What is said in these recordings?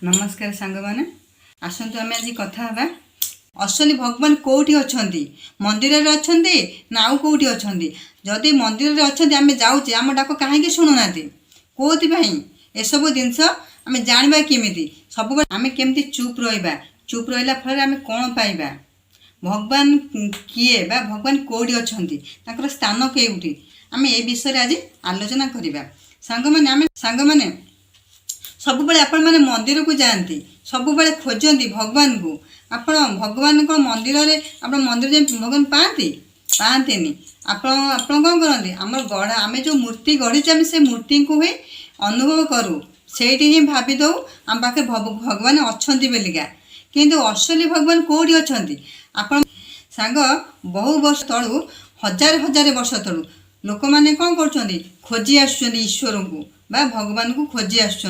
नमस्कार सांग माने आसतु आम आज कथा हाँ असली भगवान कौटी अच्छा मंदिर रे अच्छा ना आउ कौटी अच्छा जदि मंदिर रे अच्छा आम जाऊे आम डाक कहीं शुणुना कौन एसबू जिनस आम जाना केमी सब आम केमी चुप रहा चुप रहा फल आम कौन पाइबा भगवान किए बा भगवान कौटी अच्छा स्थान कौटी आम ए विषय आज आलोचना करवा सांग मैंने सब बेले आपण मैंने मंदिर को जाती सब बेले खोजती भगवान को आपण भगवान को मंदिर रे आप मंदिर जाए भगवान पाती पाती कौन करती आम गढ़ा आम जो मूर्ति गढ़ी आम से मूर्ति को ही अनुभव करूँ से ही भावी दौ आम पाखे भगवान अच्छा बोलिका किंतु असली भगवान कौटी अच्छा आपण सांग बहु वर्ष तलू हजार हजार वर्ष तलू लोक मैंने कौन कर खोजी आश्वर को बा भगवान को खोजी आस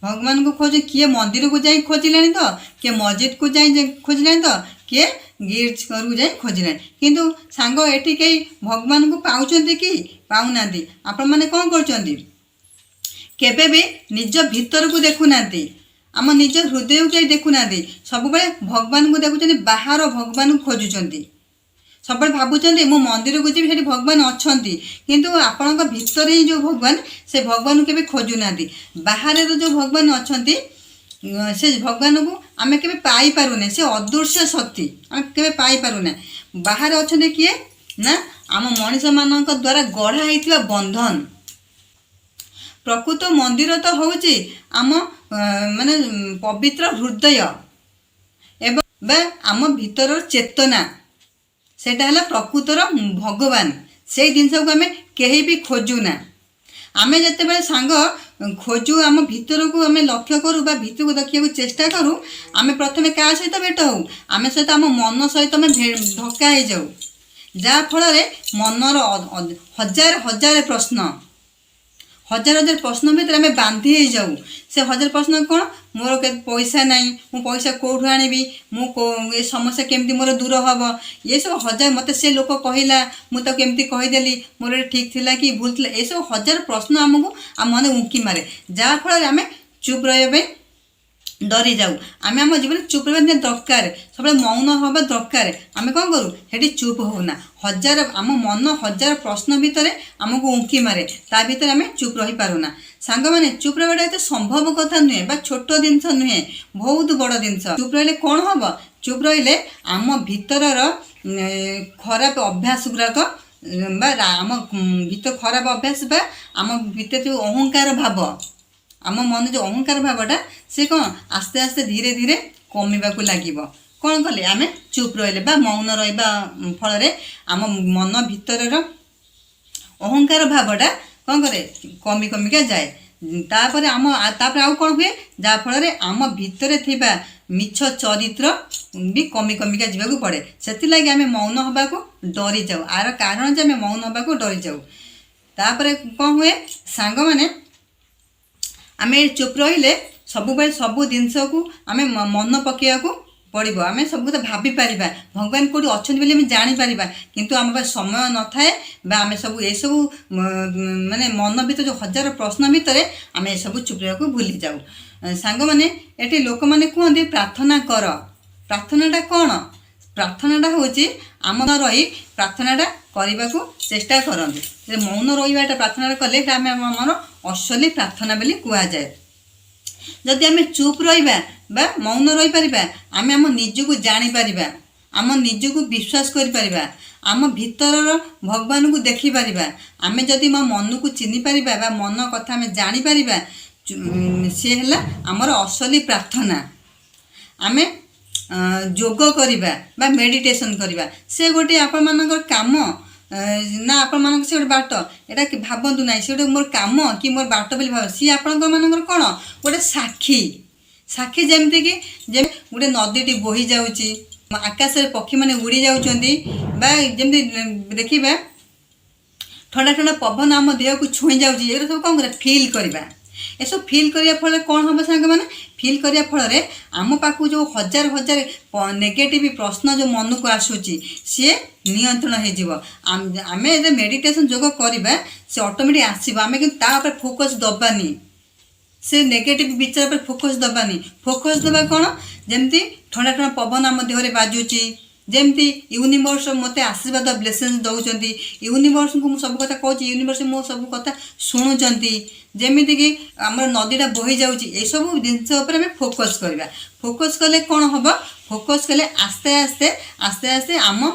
भगवान को खोज किए मंदिर को जाई खोजिले तो किए मस्जिद को जाई खोजिले तो किए गिर्ज घर को जाई खोजिले किंतु सांग एटी कई भगवान को पाउचंती कि पाऊना आपण मैंने कौन कर भी निज भीतर को देखुना आम निज हृदय को कहीं देखुना सब भगवान को देखुं बाहर भगवान को खोजुंट सब भावुं मु मंदिर को जी भगवान अच्छा किंतु आपण भीतर ही जो भगवान से भगवान को खोजुना बाहर जो भगवान अच्छा से भगवान को आम के पाई पारुने से अदृश्य शक्ति आम के पाई पारुना बाहर अच्छा किए ना आम मनीष मान द्वारा गढ़ाई बंधन प्रकृत मंदिर तो हूँ आम माने पवित्र हृदय एवं आम भीतर चेतना सेटा है प्रकृतर भगवान से जिनस को आम कहीं भी खोजुना आम जिते सांग खोजु आम भीतर को आम लक्ष्य करूँ भीतर को देखा चेष्टा करूँ आम प्रथम क्या सहित भेट हो आम सहित आम मन सहित आम धक्का हो जाऊ जहाँफल मनर हजार हजार प्रश्न हजार हजार प्रश्न भितर आम बांधि हो जाऊ से हजार प्रश्न कौन मोर के पैसा नहीं मु पैसा कौटू आनी मु समस्या केमती मोर दूर हम ये सब हजार मत से लोक कहला मुझे केमती कहीदेली मोर ठीक थिला कि भूल थिला ये सब हजार प्रश्न आमको आम मन उंकी मारे जहाँफल आम चुप रहा डरी जाऊ आम आम जीवन चुप रहा दरकार सब मौन हवा दरकार आम कौन करूँ से चुप होना हजार आम मन हजार प्रश्न भितर आमको उंकी मारे ता भीतर आम चुप रही पारुना सांग मैंने चुप रहा तो संभव कथा नुहे छोट जिनस नुहे बहुत बड़ जिनस चुप रही कौन हम चुप रही आम भीतर खराब अभ्यास गुड़ाक आम भीतर खराब अभ्यास आम भीतर जो अहंकार भाव आम मन जो अहंकार भावटा से कौन आस्ते आस्ते धीरे धीरे कमिबा को लगे कौन कले आम चुप रही मौन रहा फल आम मन भीतर अहंकार भावटा कौन करे कमी कमिका जाए तापर आम तापर आउ कौन हुए जहाँफल आम भीतर थिबा मिछ चरित्र भी कमी कमिका जावाक पड़े से लगे आम मौन हवा को डरी जाऊ आर कारण जे आम मौन हवा को डरी जाऊ तापर कौन हुए सांग माने आम चुप रहिले सबू जिनस को आम मन पकड़ा को पड़ो आम सब भाभी पार भगवान कौटी अच्छा जापर किंतु आम समय न थाए आम सब ये सब माने मन भीतर जो हजार प्रश्न भितर आम ये सब चुप रहा भूली जाऊ सांग मैंने ये लोक मैंने कहते प्रार्थना कर प्रार्थनाटा कौन प्रार्थनाटा हूँ आम रही प्रार्थनाटा करने को चेष्टा करते मौन रहा प्रार्थना कले आम आमर असली प्रार्थना बोली कहुए जदि आम चुप रहा मौन रही पार आम आम निजक जापर आम निजक विश्वास कर आम भीतर भगवान को देखिपर आम जदि मो मन को चिन्ह पार मन कथा आम जापर सी है आमर असली प्रार्थना आम जोग करवा मेडिटेशन करवा से गोटे आपण मानकर काम ना आपण मान से गोटे बाट एटा भावतु ना से गोटे मोर काम कि मोर बाट बोली भाव सी आपण मानकर कौन गोटे साक्षी साक्षी जमती कि गोटे नदी बोही जाऊँगी आकाश में पक्षी मैंने उड़ी जामती देखा ठंडा ठंडा पवन आम देह को छुई जाऊँगी ये सब कौन कर फिल करवा ये सब फिल करने फल कौन हम सांग मैंने फिल करने फल आम पाक जो हजार हजार नेगेटिव प्रश्न जो मन को आसूची सी नियंत्रण होम मेडिटेशन जोग करवा से ऑटोमेटिक आसो आम कि फोकस दबानी से नेगेटिव विचार पर फोकस दबानी। फोकस दबा कौन जमती ठंडा ठंडा पवन आम देहरे बाजुची जमती यूनिवर्स मते आशीर्वाद ब्लेसिंग दौरान यूनिवर्स को मुझे सब कथा कहूँ यूनिवर्स मो सब कथा शुणुंट जमीक आम नदीटा बही जाऊँगी ये सब जिन फोकस करवा। फोकस कले कौन हम फोकस कले आस्ते आस्ते आस्ते आस्ते आम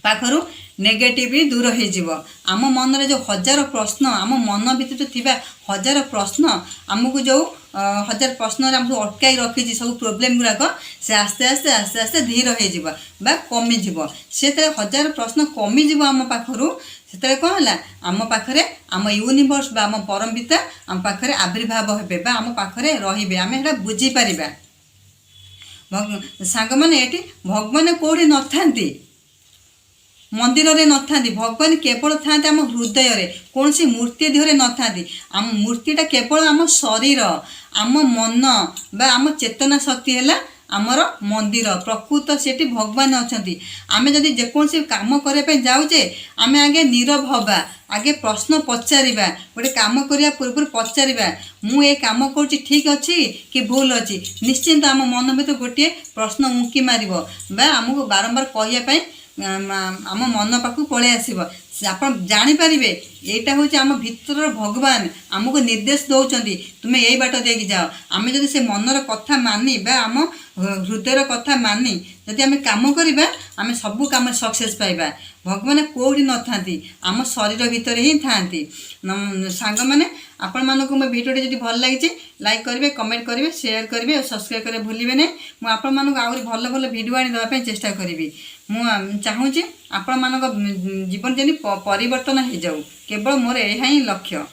पाखरु नेगेटिव दूर हो आम मन रे जो हजार प्रश्न आम मन भितर थिबा हजार प्रश्न आमको जो हजार प्रश्न आमको अटकाई रखी सब प्रोब्लेम गुड़ाक से आस्ते आस्ते आस्ते आस्ते धीर हो कमिज से हजार प्रश्न कमिज आम पाखरु से कौन है आम पाखे आम यूनिवर्स आम परम पिता आम पाखे आविर्भाव हे आम पाखे रे आम बुझीपर सांग मैंने ये भगवान कौटी न था मंदिर रे न था भगवान केवल था आम हृदय रे कौन सी मूर्ति देहरे न था आम मूर्तिटा केवल आम शरीर आम मन बा आम चेतना शक्ति है आमर मंदिर प्रकृत सेठी भगवान अच्छा आम जदि जेकोसी काम करने जाऊे आम आगे नीरव हवा आगे प्रश्न पचारिबा गोटे काम करने पूर्व पचारिबा मु ए काम करुँच ठीक अच्छी कि भूल अच्छी निश्चिंत आम मन भर गोटे प्रश्न उंकी मार आमको बारंबार कहवाई आम मन पाक पलि आसब आप जानीपारे यहाँ हूँ आम भितर भगवान आमको निर्देश दौरान तुम्हें यही बाट देकी जाओ आम जब से मनर कथा मानी आम हृदयर कथा मानी जदि आम काम करवा आम सबू कम सक्सेस पाइबा। भगवान कौटी न था आम शरीर भितर ही था सांग मैंने आपण मानक मो भिडियो जब भल लगी लाइक करेंगे कमेंट करेंगे शेयर करेंगे और सब्सक्राइब करें भूलिए नहीं मुझे आपण मानक आहरी भल भल भिडियो आनी देवाई चेष्टा करी चाहूँगी आपण मानक जीवन जमी परिवर्तन हो जाऊ केवल मोर यह ही लक्ष्य।